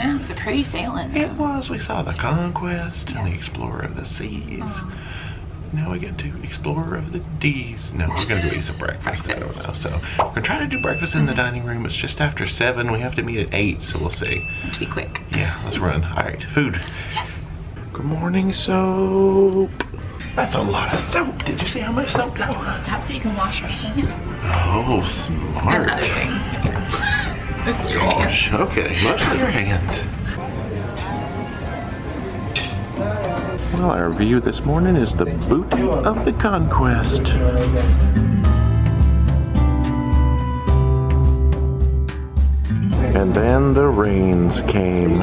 now. It's a pretty sailing. It was. We saw the Conquest and the Explorer of the Seas. Now we get to Explorer of the D's. No, we're gonna go eat some breakfast. I don't know. So we're gonna try to do breakfast in the dining room. It's just after 7. We have to meet at 8, so we'll see. To be quick. Yeah, let's run. All right, food. Yes. Good morning, soap. That's a lot of soap. Did you see how much soap that was? That's so you can wash your hands. Oh, smart. And other things. Just your Gosh, hands. okay, mostly your hands. Well, our view this morning is the booty of the Conquest. And then the rains came.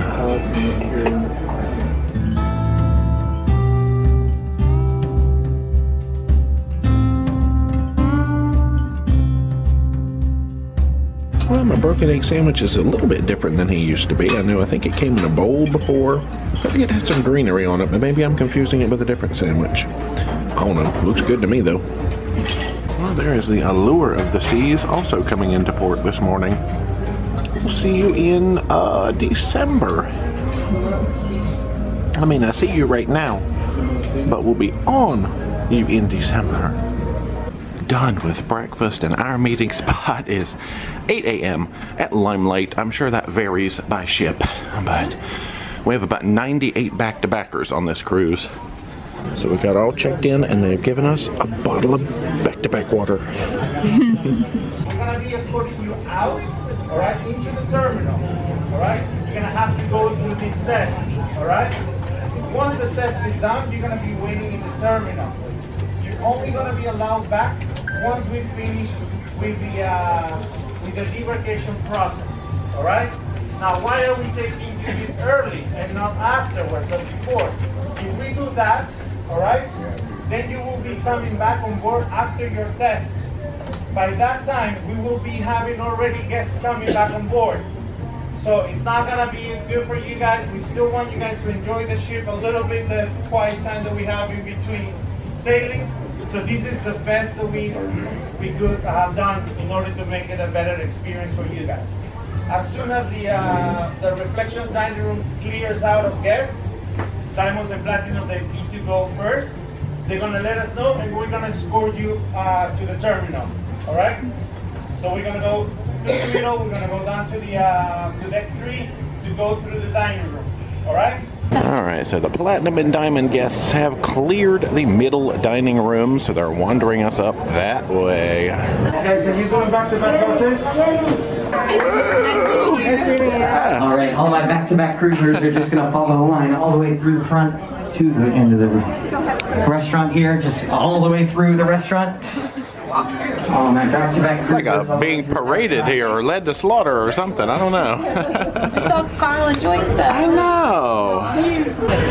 Well, my broken egg sandwich is a little bit different than he used to be. I think it came in a bowl before. I think it had some greenery on it, but maybe I'm confusing it with a different sandwich. I don't know. Looks good to me, though. Well, there is the Allure of the Seas also coming into port this morning. We'll see you in December. I mean, I see you right now, but we'll be on you in December. Done with breakfast, and our meeting spot is 8 a.m. at Limelight. I'm sure that varies by ship, but we have about 98 back-to-backers on this cruise. So we got all checked in, and they've given us a bottle of back-to-back water. We're gonna be escorting you out, all right, into the terminal, all right? You're gonna have to go through this test, all right? Once the test is done, you're gonna be waiting in the terminal. You're only gonna be allowed back once we finish with the debarkation process, all right? Now, why are we taking you this early and not afterwards as before? If we do that, all right, then you will be coming back on board after your test. By that time, we will be having already guests coming back on board. So it's not gonna be good for you guys. We still want you guys to enjoy the ship a little bit, the quiet time that we have in between sailings. So this is the best that we could have done in order to make it a better experience for you guys. As soon as the Reflections dining room clears out of guests, Diamonds and Platinums, they need to go first. They're gonna let us know, and we're gonna escort you to the terminal. All right? So we're gonna go to the middle. We're gonna go down to the to deck 3 to go through the dining room. All right? Alright, so the Platinum and Diamond guests have cleared the middle dining room, so they're wandering us up that way. Okay, so you going back to back process? All right, all my back-to-back cruisers are just gonna follow the line all the way through the front to the end of the restaurant here, just all the way through the restaurant. All my back-to-back cruisers. Like being paraded here or led to slaughter or something, I don't know. I saw Carl and Joyce though. I know.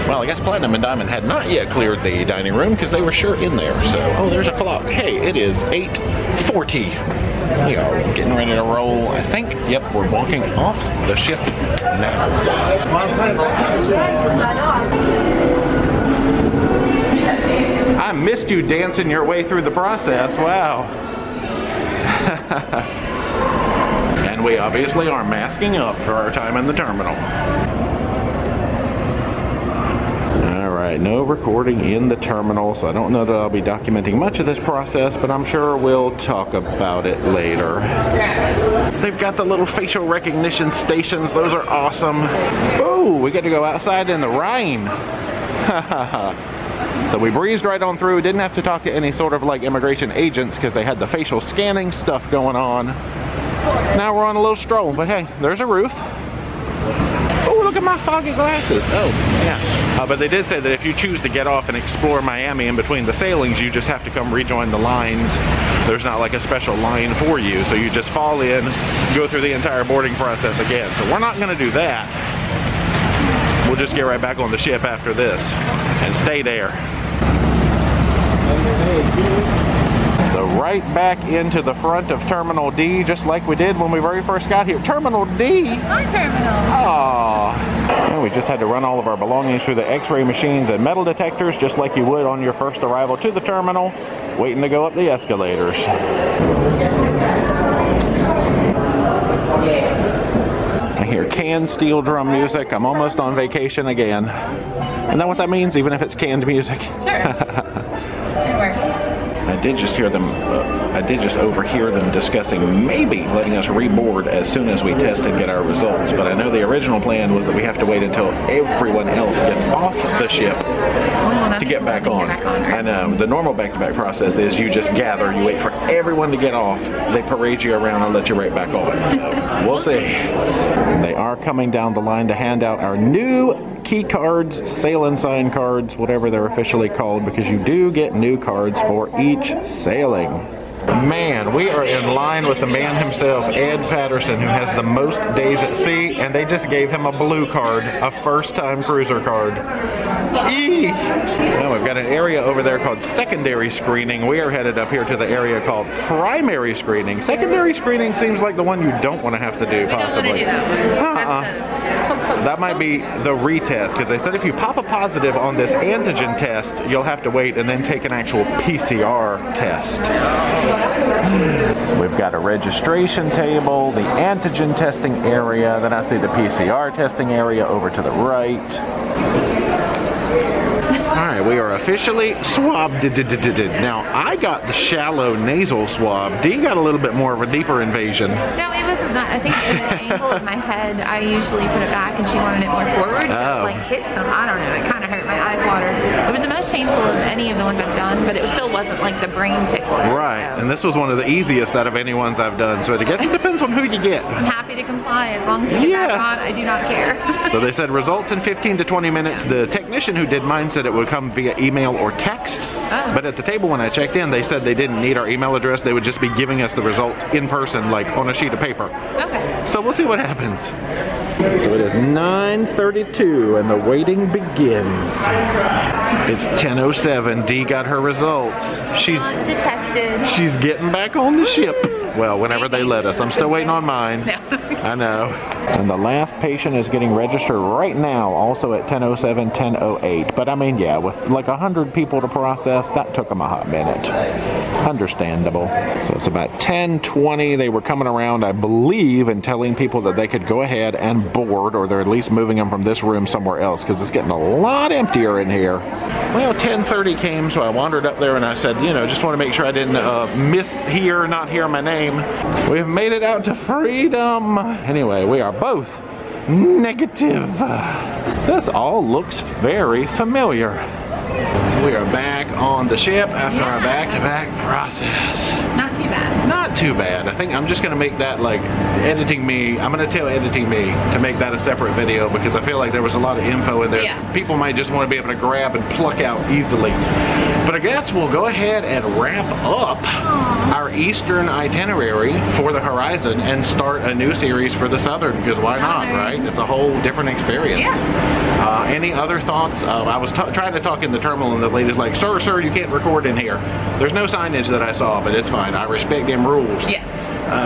Well, I guess Platinum and Diamond had not yet cleared the dining room because they were sure in there. So, oh, there's a clock. Hey, it is 8:40. We are getting ready to roll, I think. Yep, we're walking off the ship now. I missed you dancing your way through the process. Wow. And we obviously are masking up for our time in the terminal. Alright, no recording in the terminal, so I don't know that I'll be documenting much of this process, but I'm sure we'll talk about it later. They've got the little facial recognition stations. Those are awesome. Oh, we get to go outside in the rain. So we breezed right on through, didn't have to talk to any sort of like immigration agents because they had the facial scanning stuff going on. Now we're on a little stroll, but hey, there's a roof. Oh, look at my foggy glasses. Oh, yeah. But they did say that if you choose to get off and explore Miami in between the sailings, you just have to come rejoin the lines. There's not like a special line for you, so you just fall in, go through the entire boarding process again. So we're not gonna do that. We'll just get right back on the ship after this and stay there. So right back into the front of Terminal D, just like we did when we very first got here. Terminal D? Our terminal. Aww. And we just had to run all of our belongings through the x-ray machines and metal detectors, just like you would on your first arrival to the terminal, waiting to go up the escalators. I hear canned steel drum music. I'm almost on vacation again. Isn't that what that means, even if it's canned music? Sure. It works. I did just hear them, I did just overhear them discussing maybe letting us reboard as soon as we test and get our results. But I know the original plan was that we have to wait until everyone else gets off the ship to get back on. I know. The normal back-to-back process is you just gather, you wait for everyone to get off, they parade you around and let you right back on. So we'll see. They are coming down the line to hand out our new key cards, sail and sign cards, whatever they're officially called, because you do get new cards for each sailing. Man, we are in line with the man himself, Ed Patterson, who has the most days at sea, and they just gave him a blue card, a first-time cruiser card. Eee! Now we've got an area over there called secondary screening. We are headed up here to the area called primary screening. Secondary screening seems like the one you don't want to have to do, possibly. That might be the retest, because they said if you pop a positive on this antigen test, you'll have to wait and then take an actual PCR test. So we've got a registration table, the antigen testing area, then I see the PCR testing area over to the right. Alright, we are officially swabbed. Now, I got the shallow nasal swab. Dee got a little bit more of a deeper invasion. No, it wasn't that. I think the angle of my head, I usually put it back and she wanted it more forward. So like hit some, I don't know, it kind of hurt my eyes watered. It was the most painful of any of the ones I've done, but it still wasn't like the brain tickler. Right, so. And this was one of the easiest out of any ones I've done, so I guess it depends on who you get. I'm happy to comply as long as you get back on. I do not care. So they said results in 15 to 20 minutes. The technician who did mine said it would come via email or text, but at the table when I checked in, they said they didn't need our email address. They would just be giving us the results in person, like on a sheet of paper. Okay. So we'll see what happens. So it is 9:32 and the waiting begins. It's 10:07. Dee got her results. She's undetected. She's getting back on the ship. Well, whenever they let us. I'm still waiting on mine. I know. And the last patient is getting registered right now, also at 10:07, 10:08. But I mean, yeah, with like 100 people to process, that took them a hot minute. Understandable. So it's about 10:20. They were coming around, I believe, and telling people that they could go ahead and board, or they're at least moving them from this room somewhere else, because it's getting a lot emptier in here. Well, 10:30 came, so I wandered up there and I said, you know, just want to make sure I didn't not hear my name. We've made it out to freedom. Anyway, we are both negative. This all looks very familiar. We are back on the ship after our back-to-back process. Not too bad. Not too bad. I think I'm just going to make that like editing me. I'm going to tell editing me to make that a separate video, because I feel like there was a lot of info in there. Yeah. People might just want to be able to grab and pluck out easily. But I guess we'll go ahead and wrap up our Eastern itinerary for the Horizon and start a new series for the Southern, because why not, right? It's a whole different experience. Yeah. Any other thoughts? I was trying to talk in the terminal and the lady's like, sir, you can't record in here. There's no signage that I saw, but it's fine. I respect them rules. Yeah.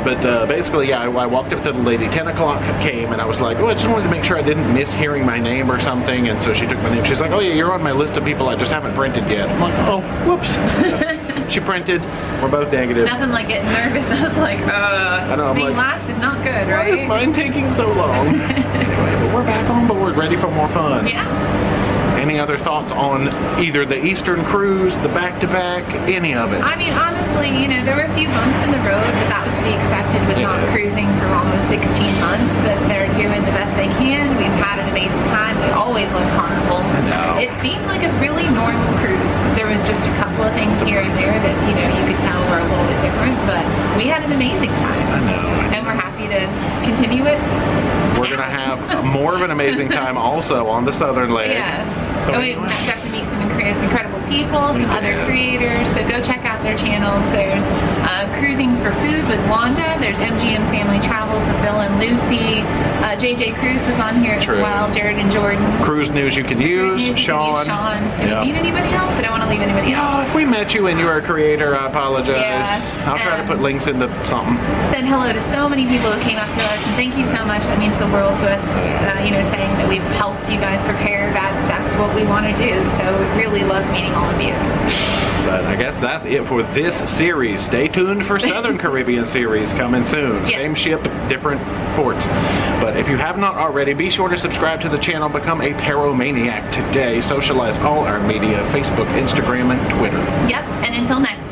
But basically, yeah, I walked up to the lady, 10 o'clock came, and I was like, oh, I just wanted to make sure I didn't miss hearing my name or something, and so she took my name. She's like, oh yeah, you're on my list of people I just haven't printed yet. I'm like, oh, whoops. She printed, we're both negative. Nothing like getting nervous. I was like, I know, being like, last is not good, right? Why is mine taking so long? Anyway, but we're back on board, ready for more fun. Yeah. Any other thoughts on either the Eastern cruise, the back-to-back, any of it? I mean, honestly, you know, there were a few bumps in the road, but that was to be expected with not cruising for almost 16 months, but they're doing the best they can. We've had an amazing time. We always love Carnival. I know. It seemed like a really normal cruise. There was just a couple of things here and there that, you know, you could tell were a little bit different, but we had an amazing time. I know. And we're happy to continue it. We're going to have more of an amazing time also on the Southern leg. Yeah. So we got to meet some incredible people, some other creators, so go check out their channels. There's Cruising for Food with Wanda, there's MGM Family Travels with Bill and Lucy, JJ Cruise was on here as well, Jared and Jordan. Cruise News you can use, Sean. Did we meet anybody else? I don't want to leave anybody else. If we met you and you are a creator, I apologize. Yeah. I'll try to put links into something. Said hello to so many people who came up to us, and thank you so much. That means the world to us, you know, saying that we've helped you guys prepare. That's what we want to do, so we really love meeting all of you. But I guess that's it for this series. Stay tuned for Southern Caribbean series coming soon. Yes. Same ship, different port. But if you have not already, be sure to subscribe to the channel, become a Paromaniac today, socialize all our media, Facebook, Instagram, and Twitter. Yep, and until next